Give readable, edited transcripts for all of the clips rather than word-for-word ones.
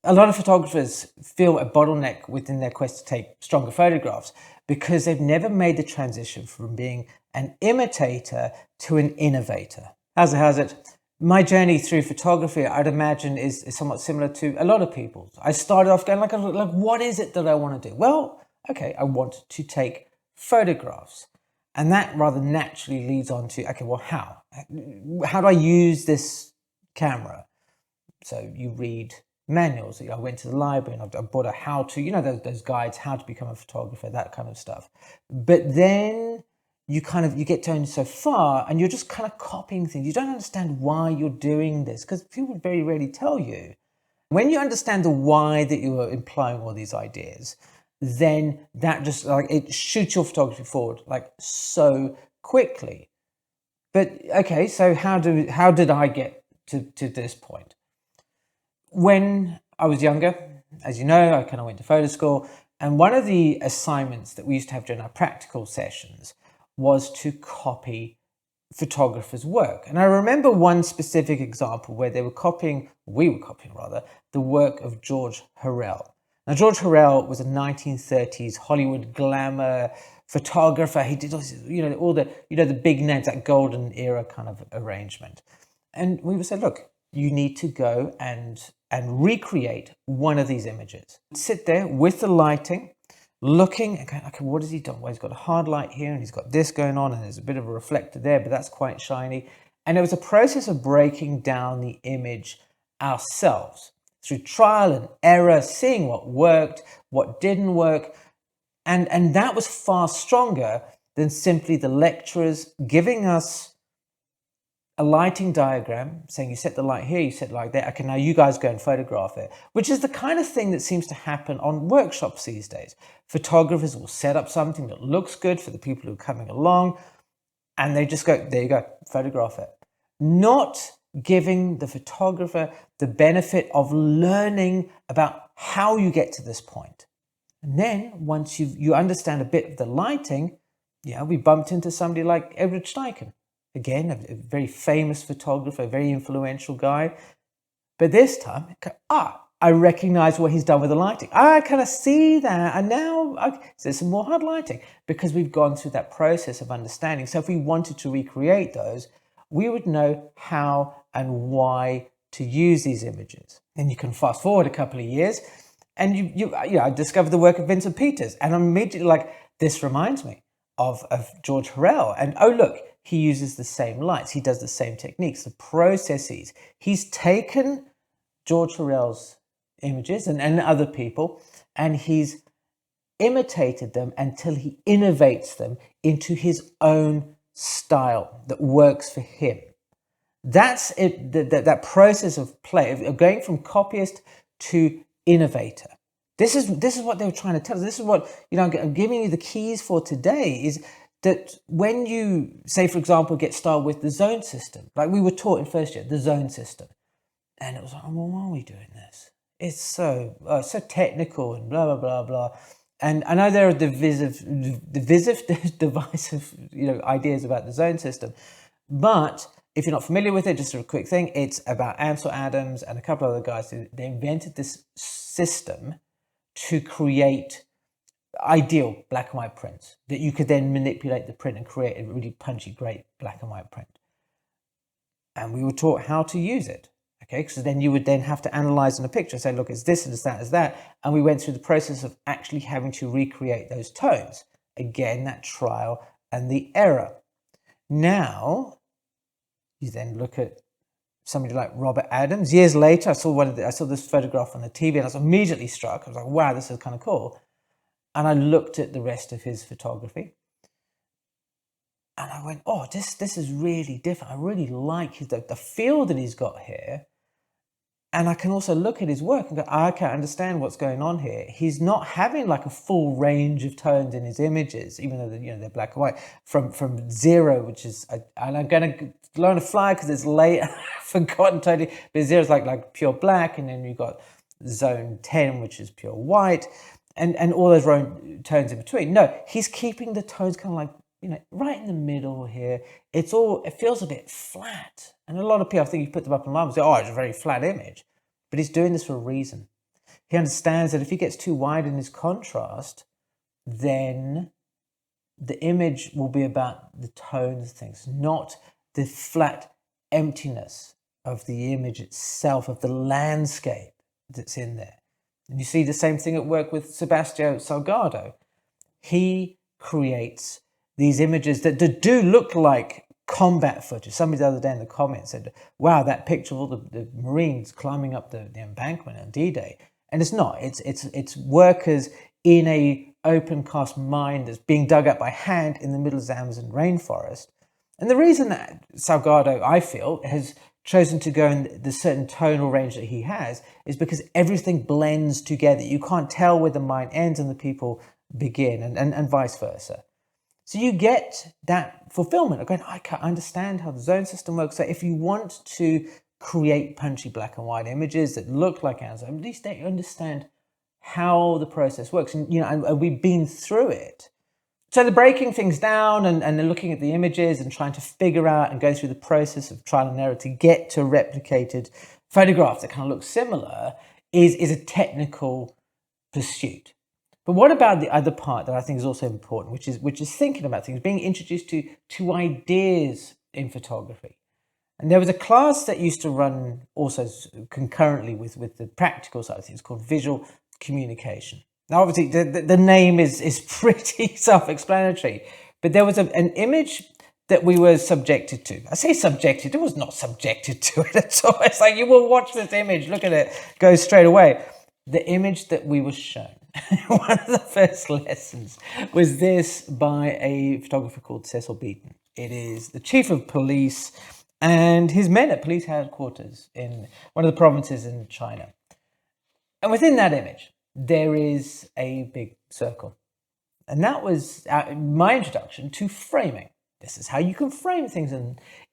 A lot of photographers feel a bottleneck within their quest to take stronger photographs because they've never made the transition from being an imitator to an innovator. How's it? My journey through photography, I'd imagine, is somewhat similar to a lot of people's. I started off going like, what is it that I want to do? Well, okay, I want to take photographs. And that rather naturally leads on to, okay, well, how? How do I use this camera? So you read manuals. I went to the library and I bought a how-to, those guides, how to become a photographer, that kind of stuff. But then you get going so far and you're just kind of copying things. You don't understand why you're doing this because people very rarely tell you. When you understand the why that you are employing all these ideas, then that just it shoots your photography forward like so quickly. But okay, so how did I get to this point? When I was younger, as you know, I kind of went to photo school, and one of the assignments that we used to have during our practical sessions was to copy photographers' work. And I remember one specific example where we were copying rather, the work of George Hurrell. Now, George Hurrell was a 1930s Hollywood glamour photographer. He did all the big names, that golden era kind of arrangement. And we would say, look, you need to go and recreate one of these images. Sit there with the lighting, looking and going, okay, what has he done? Well, he's got a hard light here and he's got this going on and there's a bit of a reflector there, but that's quite shiny. And it was a process of breaking down the image ourselves through trial and error, seeing what worked, what didn't work. And that was far stronger than simply the lecturers giving us a lighting diagram saying you set the light here, you set the light there. Okay, now you guys go and photograph it, which is the kind of thing that seems to happen on workshops these days. Photographers will set up something that looks good for the people who are coming along and they just go, there you go, photograph it. Not giving the photographer the benefit of learning about how you get to this point. And then once you understand a bit of the lighting, we bumped into somebody like Edward Steichen. Again, a very famous photographer, a very influential guy. But this time, I recognize what he's done with the lighting. I kind of see that. And now there's some more hard lighting because we've gone through that process of understanding. So if we wanted to recreate those, we would know how and why to use these images. And you can fast forward a couple of years and I discovered the work of Vincent Peters. And I'm immediately like, this reminds me of George Hurrell. And oh, look, he uses the same lights. He does the same techniques, the processes. He's taken George Hurrell's images and other people, and he's imitated them until he innovates them into his own style that works for him. That's it. That process of play, of going from copyist to innovator. This is what they were trying to tell us. This is what I'm giving you the keys for today. Is that when you, say, for example, get started with the zone system, like we were taught in first year, the zone system. And it was like, well, why are we doing this? It's so technical and blah, blah, blah, blah. And I know there are divisive ideas about the zone system. But if you're not familiar with it, just a quick thing, it's about Ansel Adams and a couple of other guys. They invented this system to create ideal black and white prints that you could then manipulate the print and create a really punchy, great black and white print. And we were taught how to use it. Okay, so then you would then have to analyze in a picture, say, look, it's this and it's that, it's that. And we went through the process of actually having to recreate those tones. Again, that trial and the error. Now, you then look at somebody like Robert Adams. Years later, I saw this photograph on the TV and I was immediately struck. I was like, wow, this is kind of cool. And I looked at the rest of his photography. And I went, oh, this is really different. I really like the feel that he's got here. And I can also look at his work and go, I can understand what's going on here. He's not having like a full range of tones in his images, even though they're black and white, from zero, which is, and I'm going to learn to fly because it's late, I've forgotten totally, but zero is like pure black, and then you've got zone 10, which is pure white, and all those tones in between. No, he's keeping the tones kind of like, right in the middle here. It feels a bit flat. And a lot of people, I think you put them up online and say, oh, it's a very flat image. But he's doing this for a reason. He understands that if he gets too wide in his contrast, then the image will be about the tones of things, not the flat emptiness of the image itself, of the landscape that's in there. And you see the same thing at work with Sebastião Salgado. He creates these images that do look like combat footage. Somebody the other day in the comments said, wow, that picture of all the Marines climbing up the embankment on D-Day. And it's not. It's workers in a open cast mine that's being dug up by hand in the middle of the Amazon rainforest. And the reason that Salgado, I feel, has chosen to go in the certain tonal range that he has is because everything blends together. You can't tell where the mine ends and the people begin, and vice versa. So you get that fulfillment of going, I understand how the zone system works. So if you want to create punchy black and white images that look like Amazon, at least they understand how the process works. And, you know, and we've been through it. So they're breaking things down and they're looking at the images and trying to figure out and go through the process of trial and error to get to a replicated photograph that kind of looks similar is a technical pursuit. But what about the other part that I think is also important, which is thinking about things, being introduced to ideas in photography. And there was a class that used to run also concurrently with the practical side of things called visual communication. Now, obviously, the name is pretty self-explanatory, but there was an image that we were subjected to. I say subjected, it was not subjected to it at all. It's like, you will watch this image, look at it, go straight away. The image that we were shown, one of the first lessons was this by a photographer called Cecil Beaton. It is the chief of police and his men at police headquarters in one of the provinces in China. And within that image, there is a big circle. And that was my introduction to framing. This is how you can frame things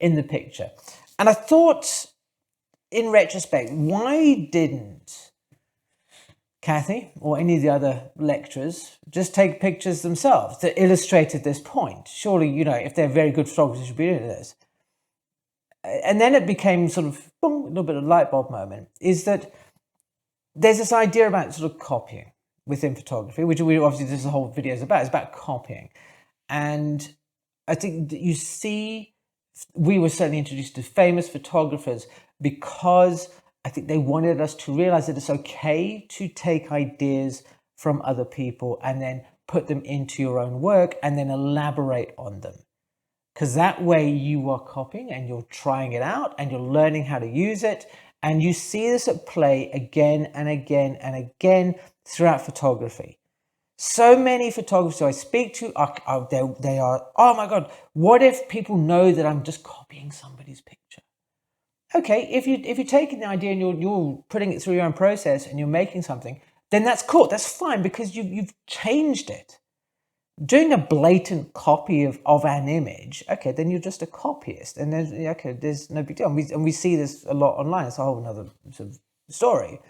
in the picture. And I thought, in retrospect, why didn't Kathy or any of the other lecturers just take pictures themselves that illustrated this point? Surely, you know, if they're very good photographers, they should be doing this. And then it became sort of, boom, a little bit of a light bulb moment, is that there's this idea about sort of copying within photography, which we obviously this whole video is about. It's about copying. And I think that you see, we were certainly introduced to famous photographers because I think they wanted us to realize that it's okay to take ideas from other people and then put them into your own work and then elaborate on them. Because that way you are copying and you're trying it out and you're learning how to use it. And you see this at play again and again and again throughout photography. So many photographers who I speak to, they are, oh my God, what if people know that I'm just copying somebody's picture? Okay, if you're taking the idea and you're putting it through your own process and you're making something, then that's cool, that's fine, because you've changed it. Doing a blatant copy of an image, okay, then you're just a copyist, and there's no big deal. And we see this a lot online. It's a whole another sort of story.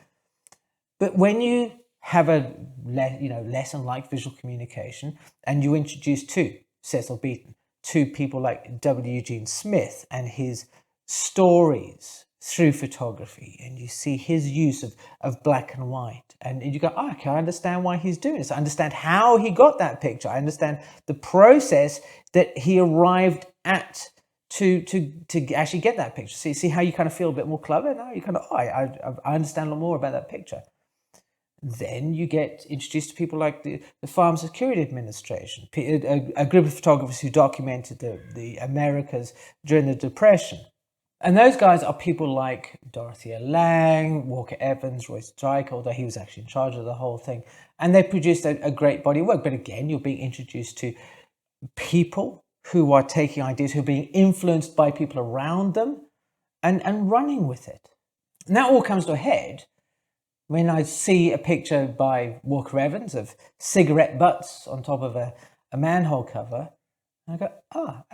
But when you have a lesson like visual communication, and you introduce to Cecil Beaton, to people like W. Eugene Smith and his stories through photography, and you see his use of black and white, and you go, oh, okay, I understand why he's doing this. I understand how he got that picture. I understand the process that he arrived at to actually get that picture. See how you kind of feel a bit more clever now? You kind of, oh, I understand a lot more about that picture. Then you get introduced to people like the Farm Security Administration, a group of photographers who documented the Americas during the Depression. And those guys are people like Dorothea Lange, Walker Evans, Roy Stryker, although he was actually in charge of the whole thing. And they produced a great body of work. But again, you're being introduced to people who are taking ideas, who are being influenced by people around them and running with it. And that all comes to a head when I see a picture by Walker Evans of cigarette butts on top of a manhole cover. I go,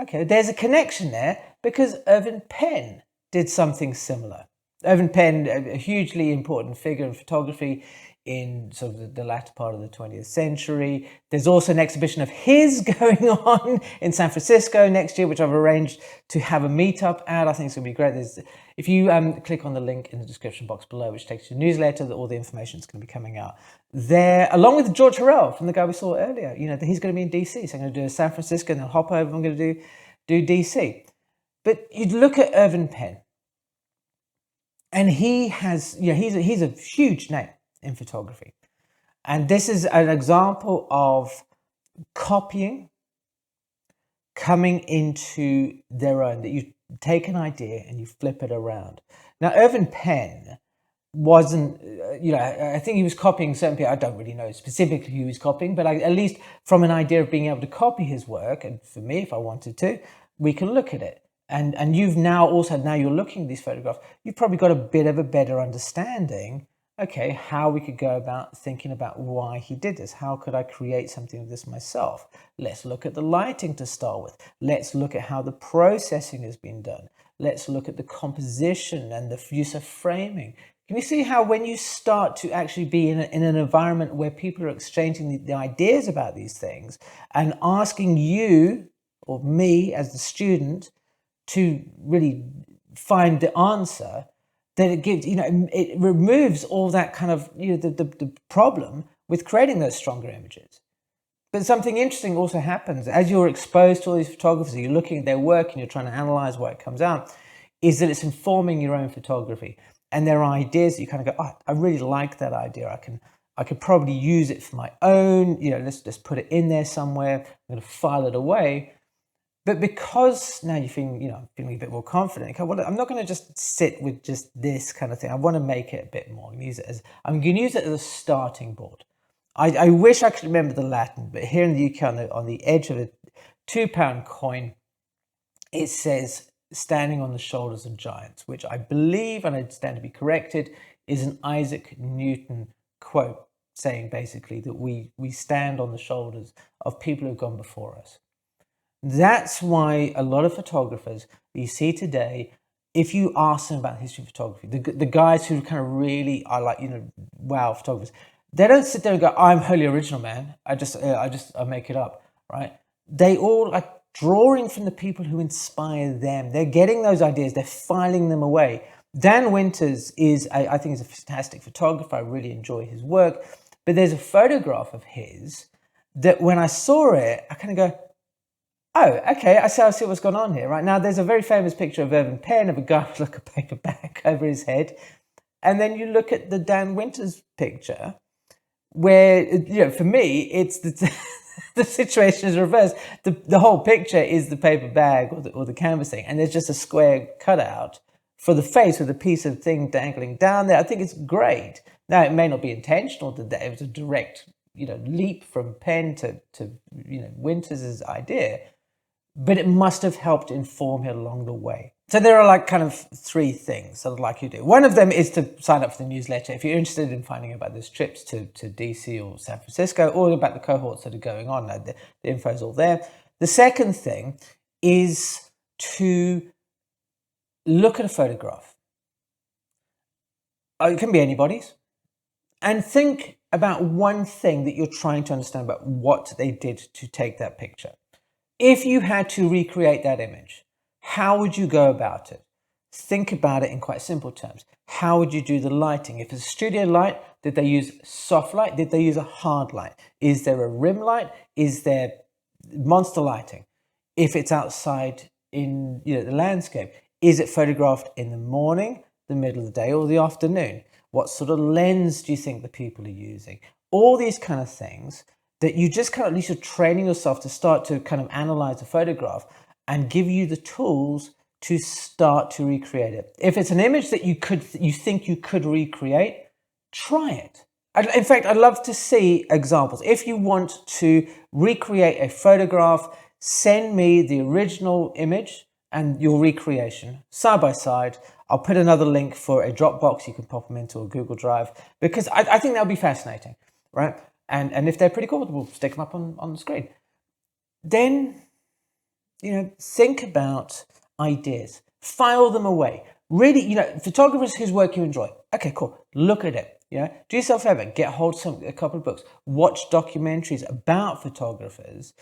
okay, there's a connection there because Irving Penn did something similar. Irving Penn, a hugely important figure in photography in sort of the latter part of the 20th century. There's also an exhibition of his going on in San Francisco next year, which I've arranged to have a meetup at. I think it's going to be great. If you click on the link in the description box below, which takes you to the newsletter, that all the information is going to be coming out there, along with George Harrell from the guy we saw earlier. You know, he's going to be in DC, so I'm going to do a San Francisco and then hop over. I'm going to do DC. But you look at Irving Penn, and he has, you know, he's a huge name in photography. And this is an example of copying coming into their own, that you take an idea and you flip it around. Now, Irving Penn wasn't, you know, I think he was copying certain people. I don't really know specifically who he was copying, but at least from an idea of being able to copy his work, and for me, if I wanted to, we can look at it. And you've now you're looking at these photographs, you've probably got a bit of a better understanding, okay, how we could go about thinking about why he did this. How could I create something of this myself? Let's look at the lighting to start with. Let's look at how the processing has been done. Let's look at the composition and the use of framing. Can you see how when you start to actually be in an environment where people are exchanging the ideas about these things and asking you or me as the student to really find the answer, that it gives, you know, it removes all that kind of, you know, the problem with creating those stronger images. But something interesting also happens as you're exposed to all these photographers, you're looking at their work and you're trying to analyze what comes out, is that it's informing your own photography. And there are ideas that you kind of go, oh, I really like that idea. I could probably use it for my own, you know, let's just put it in there somewhere. I'm going to file it away. But because now you're feeling, you know, feeling a bit more confident, okay, well, I'm not going to just sit with just this kind of thing. I want to make it a bit more. I'm going to use it as a starting board. I wish I could remember the Latin, but here in the UK, on the edge of a £2 coin, it says, "Standing on the shoulders of giants," which I believe, and I stand to be corrected, is an Isaac Newton quote, saying basically that we stand on the shoulders of people who've gone before us. That's why a lot of photographers you see today, if you ask them about the history of photography, the guys who kind of really are like, you know, wow photographers, they don't sit there and go, "I'm wholly original, man. I make it up," right? They all are drawing from the people who inspire them. They're getting those ideas, they're filing them away. Dan Winters is, I think, is a fantastic photographer. I really enjoy his work. But there's a photograph of his that when I saw it, I kind of go, oh, okay, I see what's going on here. Right now, there's a very famous picture of Irving Penn of a guy with like a paper bag over his head. And then you look at the Dan Winters picture where, you know, for me, it's the situation is reversed. The whole picture is the paper bag or the canvas thing. And there's just a square cutout for the face with a piece of thing dangling down there. I think it's great. Now, it may not be intentional that it was a direct, you know, leap from Penn to you know, Winters' idea, but it must have helped inform him along the way. So there are like kind of three things that I'd like you to do. One of them is to sign up for the newsletter if you're interested in finding out about those trips to DC or San Francisco, or about the cohorts that are going on. The info's all there. The second thing is to look at a photograph. It can be anybody's. And think about one thing that you're trying to understand about what they did to take that picture. If you had to recreate that image, how would you go about it? Think about it in quite simple terms. How would you do the lighting? If it's a studio light, did they use soft light? Did they use a hard light? Is there a rim light? Is there monster lighting? If it's outside in, you know, the landscape, is it photographed in the morning, the middle of the day, or the afternoon? What sort of lens do you think the people are using? All these kind of things that you just kind of, at least you're training yourself to start to kind of analyze a photograph and give you the tools to start to recreate it. If it's an image that you think you could recreate, try it. In fact, I'd love to see examples. If you want to recreate a photograph, send me the original image and your recreation side by side. I'll put another link for a Dropbox. You can pop them into a Google Drive, because I think that'll be fascinating, right? And if they're pretty cool, we'll stick them up on the screen. Then, you know, think about ideas, file them away, Really, photographers whose work you enjoy. Okay, cool. Look at it. Do yourself a favor. Get hold of a couple of books. Watch documentaries about photographers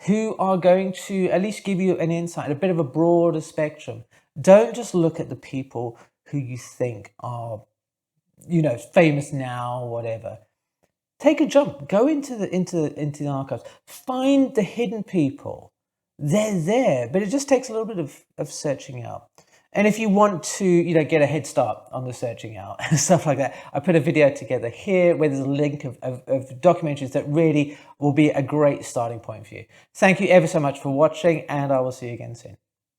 who are going to at least give you an insight, a bit of a broader spectrum. Don't just look at the people who you think are, famous now, whatever. Take a jump. Go into the archives. Find the hidden people. They're there, but it just takes a little bit of searching out. And if you want to, get a head start on the searching out and stuff like that, I put a video together here where there's a link of documentaries that really will be a great starting point for you. Thank you ever so much for watching, and I will see you again soon.